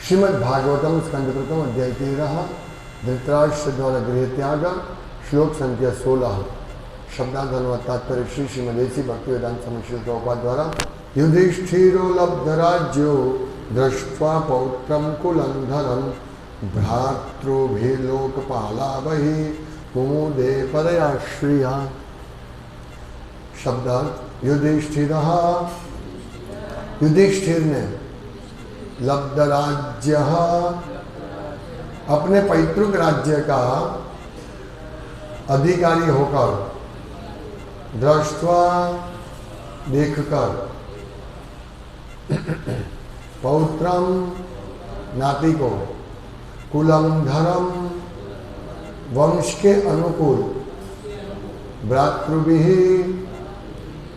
श्रीमद्भागवतम स्कंदकृतम अध्याय 13 धृतराष्ट्र द्वारा गृह त्याग श्लोक संख्या 16 शब्दानुवाद तात्पर्य श्री श्रीमदेसी भक्तिवेदांत समिश्र प्रभुपाद द्वारा युधिष्ठिरो लब्धराज्यो दृष्ट्वा पौत्रम कुलंधरम भ्रातृभिर्लोकपालावहि मुमुदे परया श्रिया। शब्दार्थ युधिष्ठिर ने लब्ध राज्य अपने पैतृक राज्य का अधिकारी होकर दृष्ट्वा देखकर पौत्रम नाती को कुलम धर्म वंश के अनुकूल भ्रातृभिः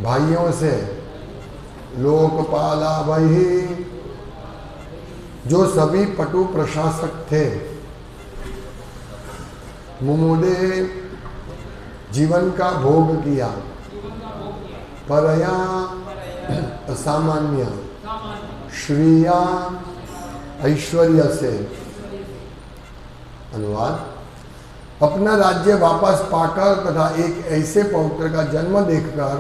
भाइयों से लोकपाला वही जो सभी पटु प्रशासक थे मुमुदे जीवन का भोग किया परया असामान्य श्रिया ऐश्वर्य से। अनुवाद अपना राज्य वापस पाकर तथा एक ऐसे पौत्र का जन्म देखकर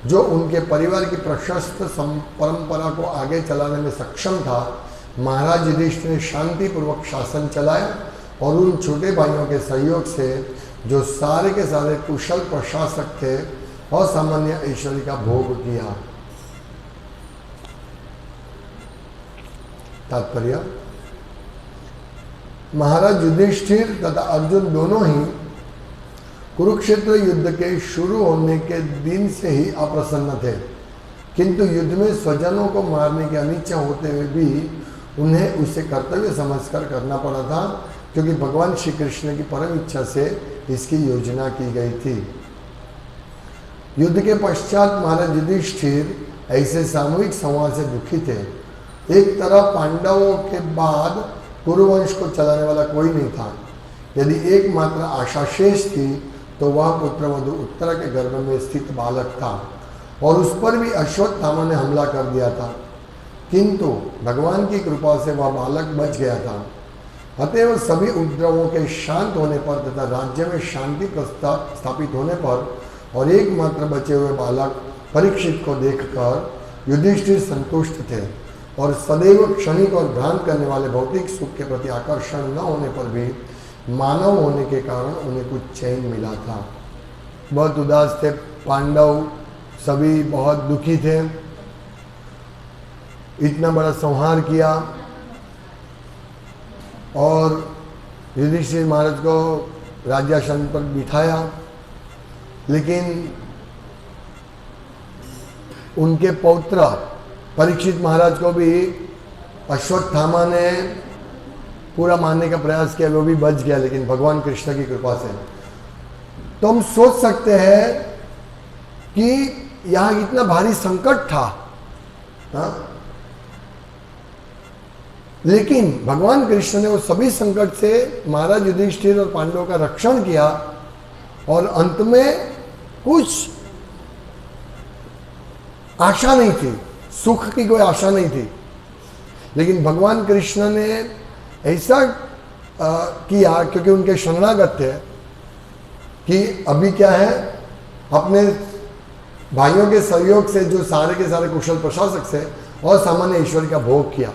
जो उनके परिवार की प्रशस्त परंपरा को आगे चलाने में सक्षम था, महाराज युधिष्ठिर ने शांतिपूर्वक शासन चलाया और उन छोटे भाइयों के सहयोग से जो सारे के सारे कुशल प्रशासक थे असामान्य ऐश्वर्य का भोग किया। तात्पर्य महाराज युधिष्ठिर तथा अर्जुन दोनों ही कुरुक्षेत्र युद्ध के शुरू होने के दिन से ही अप्रसन्न थे, किंतु युद्ध में स्वजनों को मारने की अनिच्छा होते हुए भी उन्हें उसे कर्तव्य समझकर करना पड़ा था, क्योंकि भगवान श्री कृष्ण की परम इच्छा से इसकी योजना की गई थी। युद्ध के पश्चात महाराज युधिष्ठिर ऐसे सामूहिक संवाद से दुखी थे। एक तरफ पांडवों के बाद कुरुवंश को चलाने वाला कोई नहीं था। यदि एकमात्र आशा शेष थी तो वह पुत्रवधु उत्तरा के गर्भ में स्थित बालक था और उस पर भी अश्वत्थामा ने हमला कर दिया था, किंतु भगवान की कृपा से वह बालक बच गया था। अतएव सभी उपद्रवों के शांत होने पर तथा राज्य में शांति स्थापित होने पर और एकमात्र बचे हुए बालक परीक्षित को देखकर युधिष्ठिर संतुष्ट थे और सदैव क्षणिक और भ्रांत करने वाले भौतिक सुख के प्रति आकर्षण न होने पर भी मानव होने के कारण उन्हें कुछ चैन मिला था। बहुत उदास थे पांडव, सभी बहुत दुखी थे। इतना बड़ा संहार किया और युधिष्ठिर महाराज को राज्यासन पर बिठाया, लेकिन उनके पौत्र परीक्षित महाराज को भी अश्वत्थामा ने पूरा मारने का प्रयास किया, वो भी बच गया, लेकिन भगवान कृष्ण की कृपा से। तो हम सोच सकते हैं कि यहाँ इतना भारी संकट था, हाँ? लेकिन भगवान कृष्ण ने वो सभी संकट से महाराज युधिष्ठिर और पांडवों का रक्षण किया और अंत में कुछ आशा नहीं थी, सुख की कोई आशा नहीं थी, लेकिन भगवान कृष्ण ने ऐसा किया क्योंकि उनके शरणागत थे कि अभी क्या है, अपने भाइयों के सहयोग से जो सारे के सारे कुशल प्रशासक से और सामान्य ईश्वर का भोग किया।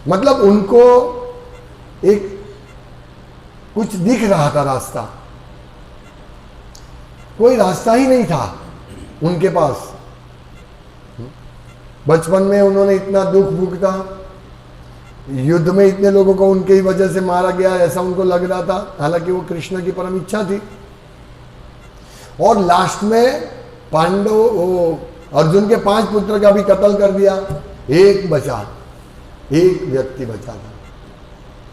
मतलब उनको एक कुछ दिख रहा था रास्ता, कोई रास्ता ही नहीं था उनके पास। बचपन में उन्होंने इतना दुख भुगता, युद्ध में इतने लोगों को उनके ही वजह से मारा गया ऐसा उनको लग रहा था, हालांकि वो कृष्ण की परम इच्छा थी। और लास्ट में पांडव वो अर्जुन के 5 पुत्र का भी कत्ल कर दिया, एक बचा, एक व्यक्ति बचा था।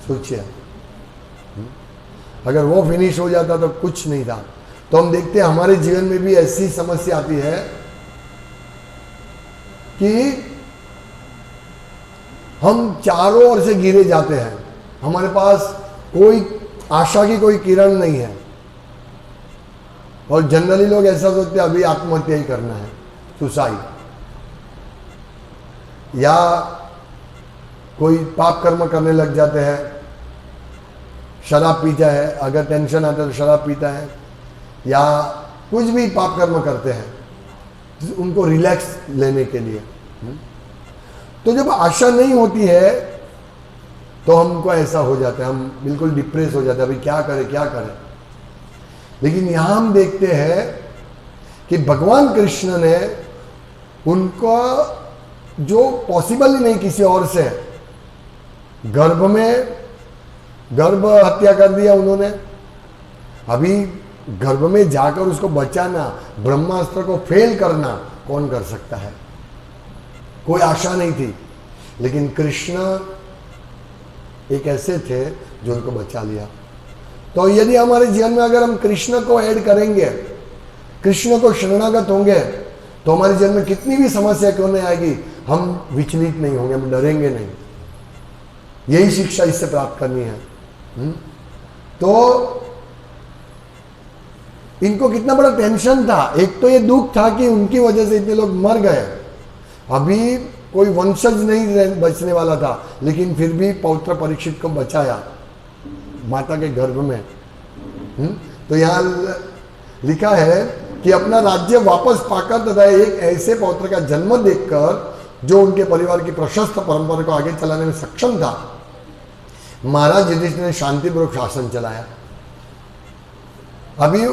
सोचिए अगर वो फिनिश हो जाता तो कुछ नहीं था। तो हम देखते हैं हमारे जीवन में भी ऐसी समस्या आती है कि हम चारों ओर से घिरे जाते हैं, हमारे पास कोई आशा की कोई किरण नहीं है और जनरली लोग ऐसा सोचते हैं अभी आत्महत्या ही करना है, सुसाइड, या कोई पाप कर्म करने लग जाते हैं, शराब पीता है, अगर टेंशन आता है तो शराब पीता है, या कुछ भी पाप कर्म करते हैं उनको रिलैक्स लेने के लिए। तो जब आशा नहीं होती है तो हमको ऐसा हो जाता है, हम बिल्कुल डिप्रेस हो जाते हैं, अभी क्या करें क्या करें। लेकिन यहां हम देखते हैं कि भगवान कृष्ण ने उनको जो पॉसिबल ही नहीं किसी और से, गर्भ हत्या कर दिया उन्होंने। अभी गर्भ में जाकर उसको बचाना, ब्रह्मास्त्र को फेल करना कौन कर सकता है? कोई आशा नहीं थी, लेकिन कृष्ण एक ऐसे थे जो उनको बचा लिया। तो यदि हमारे जीवन में अगर हम कृष्ण को ऐड करेंगे, कृष्ण को शरणागत होंगे, तो हमारे जीवन में कितनी भी समस्या क्यों नहीं आएगी, हम विचलित नहीं होंगे, हम डरेंगे नहीं। यही शिक्षा इससे प्राप्त करनी है। तो इनको कितना बड़ा टेंशन था। एक तो ये दुख था कि उनकी वजह से इतने लोग मर गए, अभी कोई वंशज नहीं बचने वाला था, लेकिन फिर भी पौत्र परीक्षित को बचाया माता के गर्भ में। तो यहाँ लिखा है कि अपना राज्य वापस पाकर तथा एक ऐसे पौत्र का जन्म देखकर जो उनके परिवार की प्रशस्त परंपरा को आगे चलाने में सक्षम था, महाराज युधिष्ठिर ने शांतिपूर्वक शासन चलाया। अभी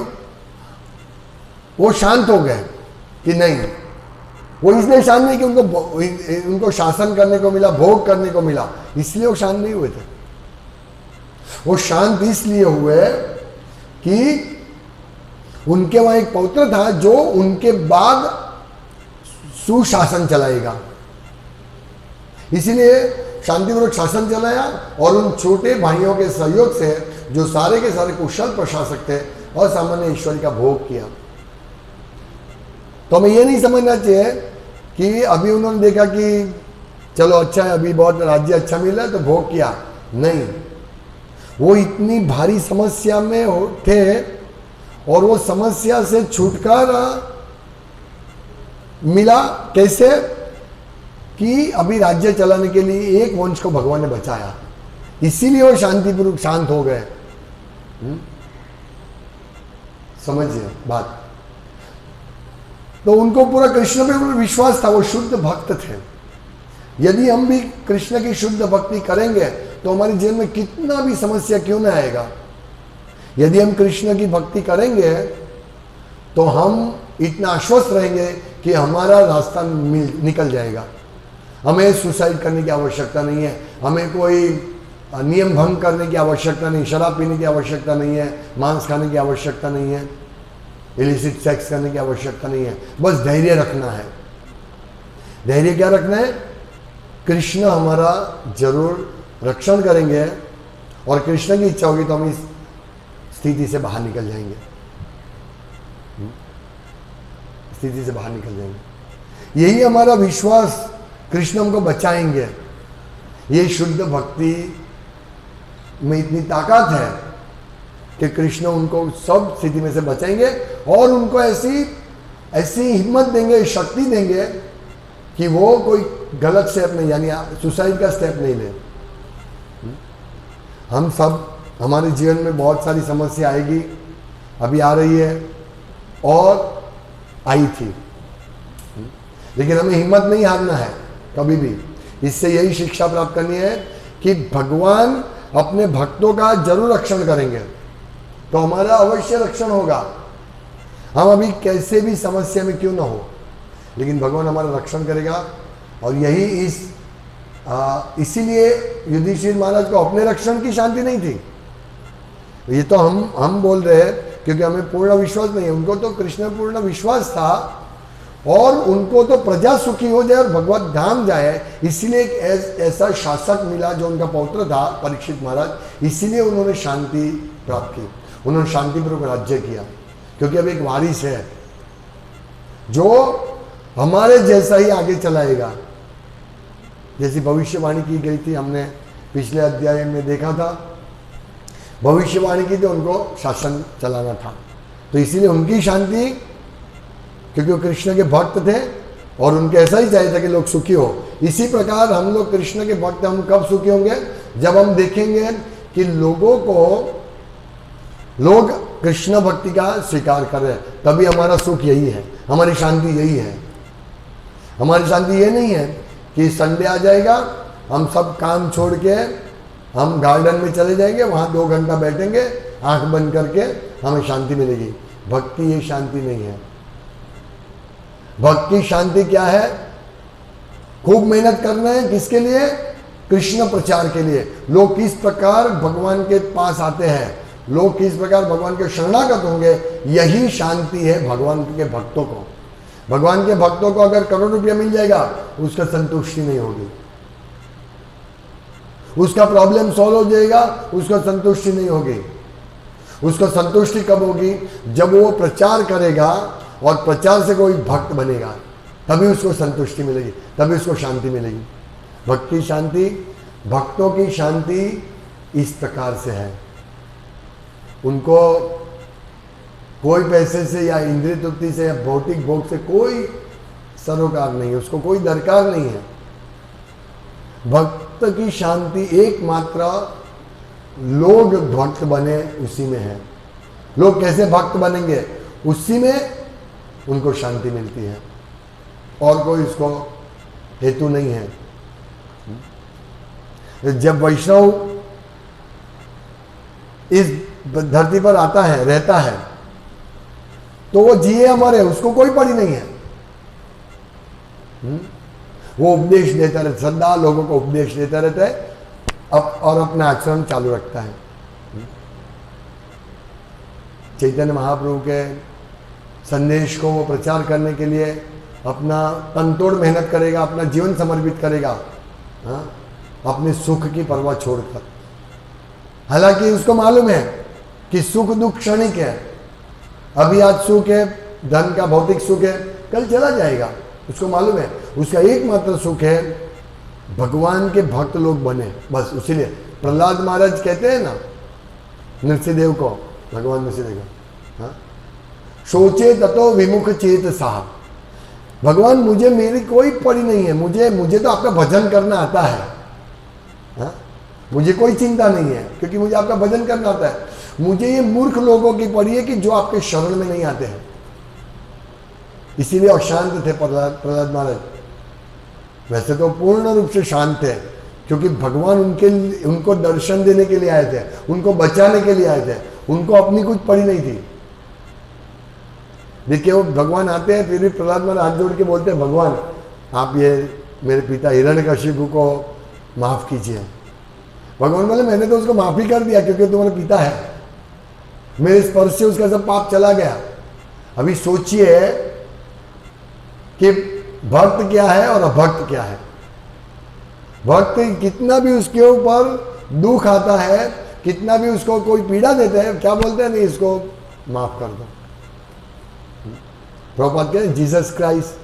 वो शांत हो गए कि नहीं, वो इसलिए शांत नहीं कि उनको शासन करने को मिला, भोग करने को मिला, इसलिए वो शांत नहीं हुए थे। वो शांत इसलिए हुए कि उनके वहां एक पौत्र था जो उनके बाद सुशासन चलाएगा, इसीलिए शांतिपूर्वक शासन चलाया। और उन छोटे भाइयों के सहयोग से जो सारे के सारे कुशल प्रशासक थे और सामान्य ईश्वरी का भोग किया। तो हमें ये नहीं समझना चाहिए कि अभी उन्होंने देखा कि चलो अच्छा है, अभी बहुत राज्य अच्छा मिल रहा है तो भोग किया। नहीं, वो इतनी भारी समस्या में थे और वो समस्या से छुटकारा मिला कैसे कि अभी राज्य चलाने के लिए एक वंश को भगवान ने बचाया, इसीलिए वो शांतिपूर्वक शांत हो गए। समझिए बात। तो उनको पूरा कृष्ण पे विश्वास था, वो शुद्ध भक्त थे। यदि हम भी कृष्ण की शुद्ध भक्ति करेंगे तो हमारे जीवन में कितना भी समस्या क्यों ना आएगा। यदि हम कृष्ण की भक्ति करेंगे तो हम इतना आश्वस्त रहेंगे कि हमारा रास्ता निकल जाएगा। हमें सुसाइड करने की आवश्यकता नहीं है, हमें कोई नियम भंग करने की आवश्यकता नहीं, शराब पीने की आवश्यकता नहीं है, मांस खाने की आवश्यकता नहीं है, इलिसिट सेक्स करने की आवश्यकता नहीं है। बस धैर्य रखना है। धैर्य क्या रखना है? कृष्ण हमारा जरूर रक्षण करेंगे और कृष्ण की इच्छा होगी तो हम इस स्थिति से बाहर निकल जाएंगे, स्थिति से बाहर निकल जाएंगे। यही हमारा विश्वास, कृष्ण हमको बचाएंगे। ये शुद्ध भक्ति में इतनी ताकत है कि कृष्ण उनको सब स्थिति में से बचाएंगे और उनको ऐसी हिम्मत देंगे, शक्ति देंगे कि वो कोई गलत स्टेप नहीं, यानी सुसाइड का स्टेप नहीं ले। हम सब, हमारे जीवन में बहुत सारी समस्या आएगी, अभी आ रही है और आई थी, लेकिन हमें हिम्मत नहीं हारना है कभी भी। इससे यही शिक्षा प्राप्त करनी है कि भगवान अपने भक्तों का जरूर रक्षण करेंगे, तो हमारा अवश्य रक्षण होगा। हम अभी कैसे भी समस्या में क्यों ना हो, लेकिन भगवान हमारा रक्षण करेगा। और यही इसीलिए युधिष्ठिर महाराज को अपने रक्षण की शांति नहीं थी। ये तो हम बोल रहे हैं क्योंकि हमें पूर्ण विश्वास नहीं है, उनको तो कृष्ण पूर्ण विश्वास था और उनको तो प्रजा सुखी हो जाए और भगवत धाम जाए, इसीलिए एक ऐसा शासक मिला जो उनका पौत्र था परीक्षित महाराज, इसीलिए उन्होंने शांति प्राप्त की, उन्होंने शांतिपूर्वक राज्य किया। क्योंकि अब एक वारिस है जो हमारे जैसा ही आगे चलाएगा, जैसी भविष्यवाणी की गई थी, हमने पिछले अध्याय में देखा था। भविष्यवाणी की तो उनको शासन चलाना था, तो इसीलिए उनकी शांति, क्योंकि वो कृष्ण के भक्त थे, और उनके ऐसा ही चाहिए था कि लोग सुखी हो। इसी प्रकार हम लोग कृष्ण के भक्त, हम कब सुखी होंगे? जब हम देखेंगे कि लोग कृष्ण भक्ति का स्वीकार कर रहे हैं, तभी हमारा सुख यही है, हमारी शांति यही है। हमारी शांति ये नहीं है कि संडे आ जाएगा, हम सब काम छोड़ के हम गार्डन में चले जाएंगे, वहाँ 2 घंटा बैठेंगे, आंख बंद करके हमें शांति मिलेगी। भक्ति ये शांति नहीं है। भक्ति शांति क्या है? खूब मेहनत करना है, किसके लिए? कृष्ण प्रचार के लिए। लोग किस प्रकार भगवान के पास आते हैं, लोग किस प्रकार भगवान के शरणागत होंगे, यही शांति है भगवान के भक्तों को। भगवान के भक्तों को अगर करोड़ रुपया मिल जाएगा, उसका संतुष्टि नहीं होगी। उसका प्रॉब्लम सॉल्व हो जाएगा, उसका संतुष्टि नहीं होगी। उसको संतुष्टि कब होगी? जब वो प्रचार करेगा और प्रचार से कोई भक्त बनेगा, तभी उसको संतुष्टि मिलेगी, तभी उसको शांति मिलेगी। भक्ति शांति, भक्तों की शांति इस प्रकार से है। उनको कोई पैसे से या इंद्रिय तृप्ति से या भौतिक भोग से कोई सरोकार नहीं है, उसको कोई दरकार नहीं है। भक्त की शांति एकमात्र लोग भक्त बने उसी में है। लोग कैसे भक्त बनेंगे, उसी में उनको शांति मिलती है, और कोई इसको हेतु नहीं है। जब वैष्णव इस धरती पर आता है, रहता है, तो वो जिए अमर है, उसको कोई पड़ी नहीं है। वो उपदेश देता रहता, सदा लोगों को उपदेश देता रहता है और अपना आचरण चालू रखता है। चैतन्य महाप्रभु के संदेश को वो प्रचार करने के लिए अपना तनतोड़ मेहनत करेगा, अपना जीवन समर्पित करेगा, अपने सुख की परवाह छोड़कर। हालांकि उसको मालूम है कि सुख दुख क्षणिक है। अभी आज सुख है, धन का भौतिक सुख है, कल चला जाएगा। उसको मालूम है उसका एकमात्र सुख है भगवान के भक्त लोग बने, बस। उसीलिए प्रहलाद महाराज कहते हैं ना नरसिंहदेव को, भगवान नरसिंहदेव को, सोचे ततो विमुख चेत साहब, भगवान मुझे मेरी कोई पड़ी नहीं है, मुझे तो आपका भजन करना आता है। मुझे कोई चिंता नहीं है, क्योंकि मुझे आपका भजन करना आता है। मुझे ये मूर्ख लोगों की पड़ी है कि जो आपके शरण में नहीं आते हैं। इसीलिए अशांत थे प्रहलाद महाराज। वैसे तो पूर्ण रूप से शांत थे, क्योंकि भगवान उनको दर्शन देने के लिए आए थे, उनको बचाने के लिए आए थे, उनको अपनी कुछ पड़ी नहीं थी। देखिए वो भगवान आते हैं, फिर भी प्रहलाद महाराज हाथ जोड़ के बोलते हैं, भगवान आप ये मेरे पिता हिरण्यकशिपु को माफ कीजिए। भगवान बोले मैंने तो उसको माफी कर दिया, क्योंकि तुम्हारा पिता है, मेरे स्पर्श से उसका सब पाप चला गया। अभी सोचिए कि भक्त क्या है और अभक्त क्या है। भक्त कितना भी उसके ऊपर दुख आता है, कितना भी उसको कोई पीड़ा देता है, क्या बोलते हैं, नहीं इसको माफ कर दो। प्रभुपाद कहते हैं जीसस क्राइस्ट,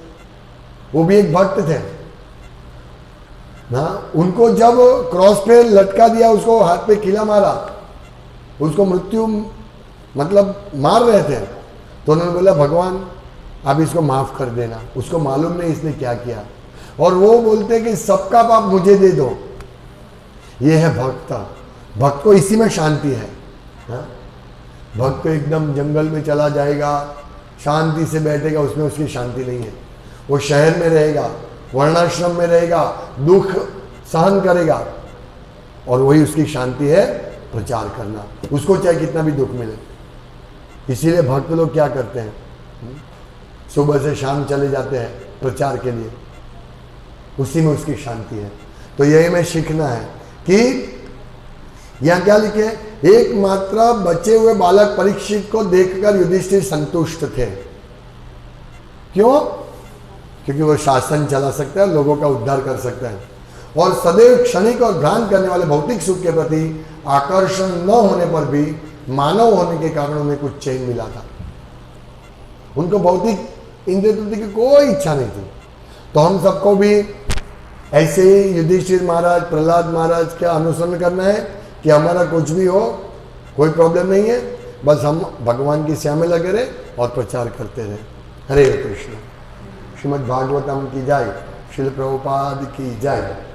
वो भी एक भक्त थे ना। उनको जब क्रॉस पे लटका दिया, उसको हाथ पे किला मारा, उसको मृत्यु मतलब मार रहे थे, तो उन्होंने बोला भगवान आप इसको माफ कर देना। उसको मालूम नहीं इसने क्या किया, और वो बोलते कि सबका पाप मुझे दे दो। ये है भक्त। भक्त को इसी में शांति है। भक्त एकदम जंगल में चला जाएगा, शांति से बैठेगा, उसमें उसकी शांति नहीं है। वो शहर में रहेगा, वर्णाश्रम में रहेगा, दुख सहन करेगा, और वही उसकी शांति है प्रचार करना, उसको चाहे कितना भी दुख मिले। इसीलिए भक्त लोग क्या करते हैं, सुबह से शाम चले जाते हैं प्रचार के लिए, उसी में उसकी शांति है। तो यही में सीखना है कि यहाँ क्या लिखे, एकमात्र बचे हुए बालक परीक्षित को देखकर युधिष्ठिर संतुष्ट थे। क्यों? क्योंकि वो शासन चला सकता है, लोगों का उद्धार कर सकता है, और सदैव क्षणिक और भ्रांत करने वाले भौतिक सुख के प्रति आकर्षण न होने पर भी मानव होने के कारण उन्हें कुछ चैन मिला था। उनको भौतिक इंद्रिय तृप्ति की कोई इच्छा नहीं थी। तो हम सबको भी ऐसे ही युधिष्ठिर महाराज, प्रहलाद महाराज का अनुसरण करना है कि हमारा कुछ भी हो, कोई प्रॉब्लम नहीं है, बस हम भगवान की सेवा में लगे रहे और प्रचार करते रहे। हरे कृष्ण। श्रीमद् भागवतम की जय, श्रील प्रभुपाद की जय।